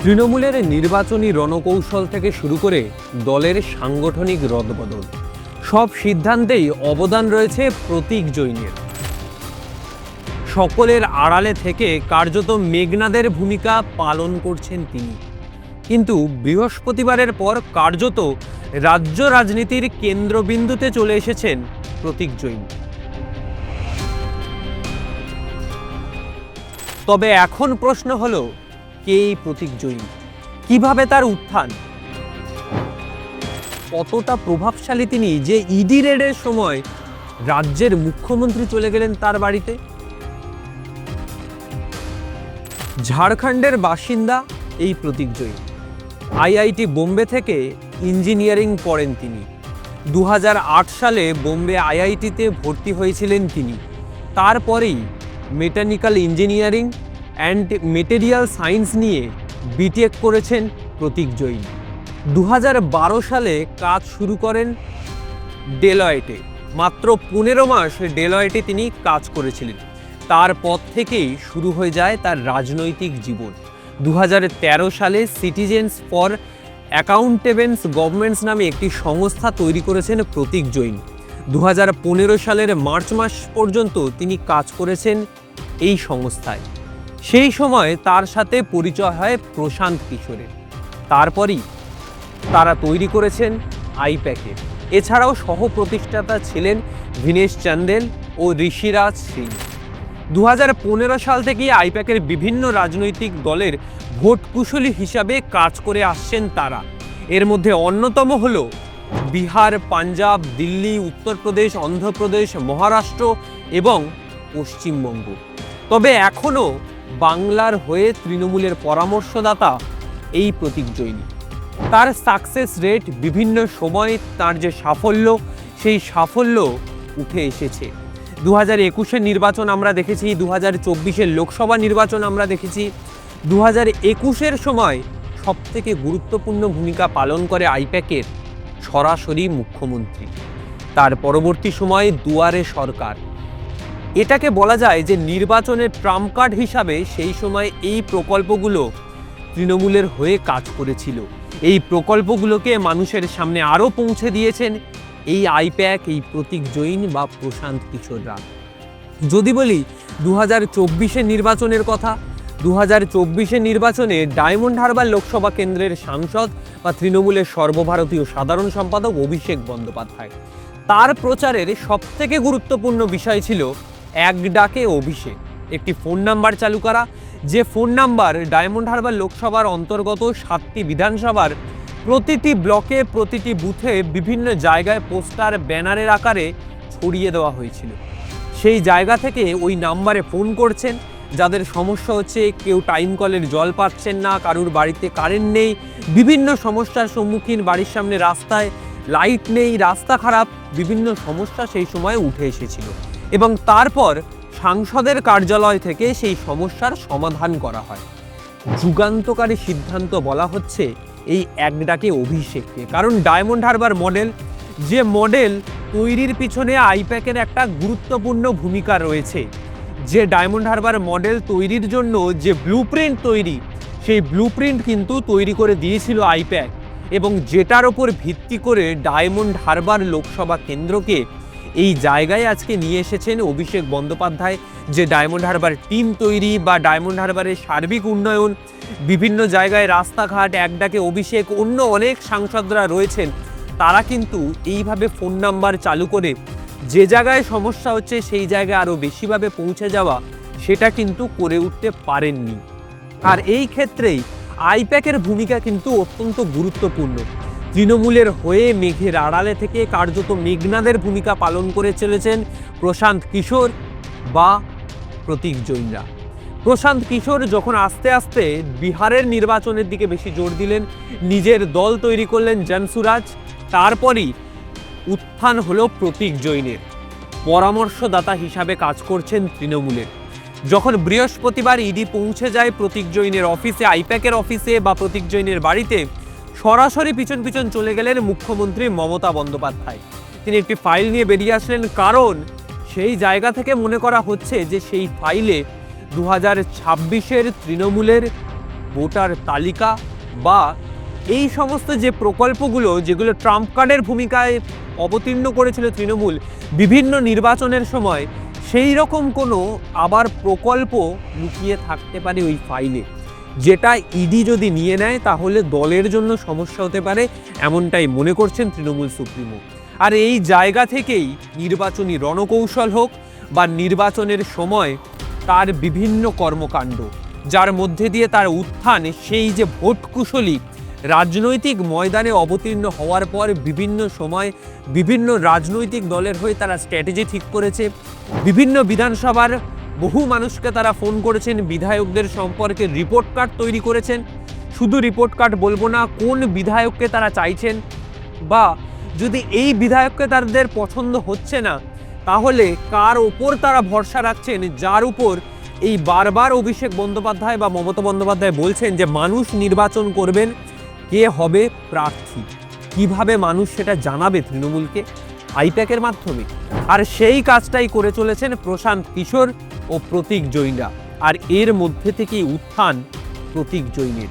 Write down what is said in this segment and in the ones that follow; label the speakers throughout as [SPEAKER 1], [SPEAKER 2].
[SPEAKER 1] তৃণমূলের নির্বাচনী রণকৌশল থেকে শুরু করে দলের সাংগঠনিক রদবদল সব সিদ্ধান্তেই অবদান রয়েছে প্রতীক জৈনের। সকলের আড়ালে থেকে কার্যত মেঘনাদের ভূমিকা পালন করছেন তিনি। কিন্তু বৃহস্পতিবারের পর কার্যত রাজ্য রাজনীতির কেন্দ্রবিন্দুতে চলে এসেছেন প্রতীক জৈন। তবে এখন প্রশ্ন হলো, কে এই প্রতীক জৈন, কিভাবে তার উত্থান, কতটা প্রভাবশালী তিনি যে ইডি রেডের সময় রাজ্যের মুখ্যমন্ত্রী চলে গেলেন তার বাড়িতে। ঝাড়খণ্ডের বাসিন্দা এই প্রতীক জৈন। আইআইটি বোম্বে থেকে ইঞ্জিনিয়ারিং পড়েন তিনি। 2008 সালে বোম্বে আইআইটিতে ভর্তি হয়েছিলেন তিনি। তারপরেই mechanical engineering and material science নিয়ে বিটেক করেছেন প্রতীক জৈন। 2012 সালে কাজ শুরু করেন ডেলয়েটে। মাত্র 15 মাস ডেলয়েটে তিনি কাজ করেছিলেন। তারপর থেকেই শুরু হয়ে যায় তার রাজনৈতিক জীবন। 2013 সালে সিটিজেন্স ফর অ্যাকাউন্টেবেন্স গভর্নমেন্টস নামে একটি সংস্থা তৈরি করেছেন প্রতীক জৈন। 2015 সালের মার্চ মাস পর্যন্ত তিনি কাজ করেছেন এই সংস্থায়। সেই সময় তার সাথে পরিচয় হয় প্রশান্ত কিশোরের। তারপরই তারা তৈরি করেছেন আইপ্যাকে। এছাড়াও সহ প্রতিষ্ঠাতা ছিলেন ভিনেশ চান্দেল ও ঋষিরাজ সিং। 2015 সাল থেকেই আইপ্যাকের বিভিন্ন রাজনৈতিক দলের ভোট কুশলী হিসাবে কাজ করে আসছেন তারা। এর মধ্যে অন্যতম হল বিহার, পাঞ্জাব, দিল্লি, উত্তরপ্রদেশ, অন্ধ্রপ্রদেশ, মহারাষ্ট্র এবং পশ্চিমবঙ্গ। তবে এখনও বাংলার হয়ে তৃণমূলের পরামর্শদাতা এই প্রতীক জৈন। তার সাকসেস রেট বিভিন্ন সময়ে তার যে সাফল্য, সেই সাফল্য উঠে এসেছে। 2021-এর নির্বাচন আমরা দেখেছি, 2024-এর লোকসভা নির্বাচন আমরা দেখেছি। 2021-এর সময় সবথেকে গুরুত্বপূর্ণ ভূমিকা পালন করে আইপ্যাকের সরাসরি মুখ্যমন্ত্রী। তার পরবর্তী সময়ে দুয়ারে সরকার। এটাকে বলা যায় যে নির্বাচনের ট্রাম্প কার্ড হিসাবে সেই সময় এই প্রকল্পগুলো তৃণমূলের হয়ে কাজ করেছিল। এই প্রকল্পগুলোকে মানুষের সামনে আরও পৌঁছে দিয়েছেন এই আইপ্যাক, এই প্রতীক জৈন বা প্রশান্ত কিশোররা। যদি বলি 2024-এর নির্বাচনের কথা, 2024-এর নির্বাচনে ডায়মন্ড হারবার লোকসভা কেন্দ্রের সাংসদ বা তৃণমূলের সর্বভারতীয় সাধারণ সম্পাদক অভিষেক বন্দ্যোপাধ্যায়। তার প্রচারের সবথেকে গুরুত্বপূর্ণ বিষয় ছিল এক ডাকে অভিষেক, একটি ফোন নাম্বার চালু করা, যে ফোন নাম্বার ডায়মন্ড হারবার লোকসভার অন্তর্গত 7টি বিধানসভার প্রতিটি ব্লকে, প্রতিটি বুথে বিভিন্ন জায়গায় পোস্টার, ব্যানারের আকারে ছড়িয়ে দেওয়া হয়েছিল। সেই জায়গা থেকে ওই নাম্বারে ফোন করছেন যাদের সমস্যা হচ্ছে, কেউ টাইম কলের জল পাচ্ছেন না, কারুর বাড়িতে কারেন্ট নেই, বিভিন্ন সমস্যার সম্মুখীন, বাড়ির সামনে রাস্তায় লাইট নেই, রাস্তা খারাপ, বিভিন্ন সমস্যা সেই সময় উঠে এসেছিল। এবং তারপর সাংসদের কার্যালয় থেকে সেই সমস্যার সমাধান করা হয়। যুগান্তকারী সিদ্ধান্ত বলা হচ্ছে এই এক ডাকে অভিষেককে। কারণ ডায়মন্ড হারবার মডেল, যে মডেল তৈরির পিছনে আইপ্যাকের একটা গুরুত্বপূর্ণ ভূমিকা রয়েছে। যে ডায়মন্ড হারবার মডেল তৈরির জন্য যে ব্লুপ্রিন্ট তৈরি, সেই ব্লুপ্রিন্ট কিন্তু তৈরি করে দিয়েছিল আইপ্যাক, এবং যেটার ওপর ভিত্তি করে ডায়মন্ড হারবার লোকসভা কেন্দ্রকে এই জায়গায় আজকে নিয়ে এসেছেন অভিষেক বন্দ্যোপাধ্যায়। যে ডায়মন্ড হারবার টিম তৈরি বা ডায়মন্ড হারবারের সার্বিক উন্নয়ন, বিভিন্ন জায়গায় রাস্তাঘাট, এক ডাকে অভিষেক, অন্য অনেক সাংসদরা রয়েছেন, তারা কিন্তু এইভাবে ফোন নাম্বার চালু করে যে জায়গায় সমস্যা হচ্ছে সেই জায়গায় আরও বেশিভাবে পৌঁছে যাওয়া, সেটা কিন্তু করে উঠতে পারেননি। আর এই ক্ষেত্রেই আইপ্যাকের ভূমিকা কিন্তু অত্যন্ত গুরুত্বপূর্ণ। তৃণমূলের হয়ে মেঘের আড়ালে থেকে কার্যত মেঘনাদের ভূমিকা পালন করে চলেছেন প্রশান্ত কিশোর বা প্রতীক জৈনরা। প্রশান্ত কিশোর যখন আস্তে আস্তে বিহারের নির্বাচনের দিকে বেশি জোর দিলেন, নিজের দল তৈরি করলেন জনসুরাজ, তারপরই উত্থান হলো প্রতীক জৈনের। পরামর্শদাতা হিসাবে কাজ করছেন তৃণমূলের। যখন বৃহস্পতিবার ইডি পৌঁছে যায় প্রতীক জৈনের অফিসে, আইপ্যাকের অফিসে বা প্রতীক জৈনের বাড়িতে, সরাসরি পিছন পিছন চলে গেলেন মুখ্যমন্ত্রী মমতা বন্দ্যোপাধ্যায়। তিনি একটি ফাইল নিয়ে বেরিয়ে আসলেন, কারণ সেই জায়গা থেকে মনে করা হচ্ছে যে সেই ফাইলে 2026-এর তৃণমূলের ভোটার তালিকা বা এই সমস্ত যে প্রকল্পগুলো যেগুলো ট্রাম্প কার্ডের ভূমিকায় অবতীর্ণ করেছিল তৃণমূল বিভিন্ন নির্বাচনের সময়, সেই রকম কোনো আবার প্রকল্প লুকিয়ে থাকতে পারে ওই ফাইলে, যেটা ইডি যদি নিয়ে নেয় তাহলে দলের জন্য সমস্যা হতে পারে, এমনটাই মনে করছেন তৃণমূল সুপ্রিমো। আর এই জায়গা থেকেই নির্বাচনী রণকৌশল হোক বা নির্বাচনের সময় তার বিভিন্ন কর্মকাণ্ড, যার মধ্যে দিয়ে তার উত্থান, সেই যে ভোট কুশলী রাজনৈতিক ময়দানে অবতীর্ণ হওয়ার পর বিভিন্ন সময় বিভিন্ন রাজনৈতিক দলের হয়ে তারা স্ট্র্যাটেজি ঠিক করেছে। বিভিন্ন বিধানসভার বহু মানুষকে তারা ফোন করেছেন, বিধায়কদের সম্পর্কে রিপোর্ট কার্ড তৈরি করেছেন। শুধু রিপোর্ট কার্ড বলবো না, কোন বিধায়ককে তারা চাইছেন, বা যদি এই বিধায়ককে তাদের পছন্দ হচ্ছে না তাহলে কার ওপর তারা ভরসা রাখছেন, যার উপর এই বারবার অভিষেক বন্দ্যোপাধ্যায় বা মমতা বন্দ্যোপাধ্যায় বলছেন যে মানুষ নির্বাচন করবেন কে হবে প্রার্থী। কিভাবে মানুষ সেটা জানাবে তৃণমূলকে? আইপ্যাকের মাধ্যমে। আর সেই কাজটাই করে চলেছেন প্রশান্ত কিশোর ও প্রতীক জৈনরা। আর এর মধ্যে থেকেই উত্থান প্রতীক জৈনের।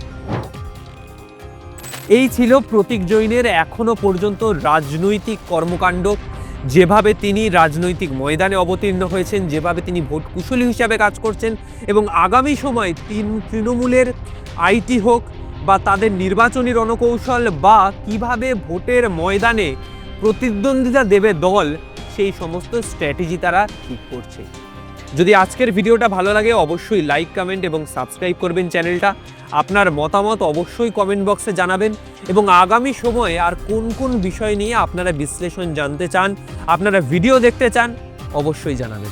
[SPEAKER 1] এই ছিল প্রতীক জৈনের এখনো পর্যন্ত রাজনৈতিক কর্মকাণ্ড, যেভাবে তিনি রাজনৈতিক ময়দানে অবতীর্ণ হয়েছেন, যেভাবে তিনি ভোট কুশলী হিসাবে কাজ করছেন, এবং আগামী সময় তৃণমূলের আইটি হোক বা তাদের নির্বাচনী রণকৌশল বা কিভাবে ভোটের ময়দানে প্রতিদ্বন্দ্বিতা দেবে দল, সেই সমস্ত স্ট্র্যাটেজি তারা ঠিক করছে। যদি আজকের ভিডিওটা ভালো লাগে অবশ্যই লাইক, কমেন্ট এবং সাবস্ক্রাইব করবেন চ্যানেলটা। আপনার মতামত অবশ্যই কমেন্ট বক্সে জানাবেন, এবং আগামী সময়ে আর কোন কোন বিষয় নিয়ে আপনারা বিশ্লেষণ জানতে চান, আপনারা ভিডিও দেখতে চান, অবশ্যই জানাবেন।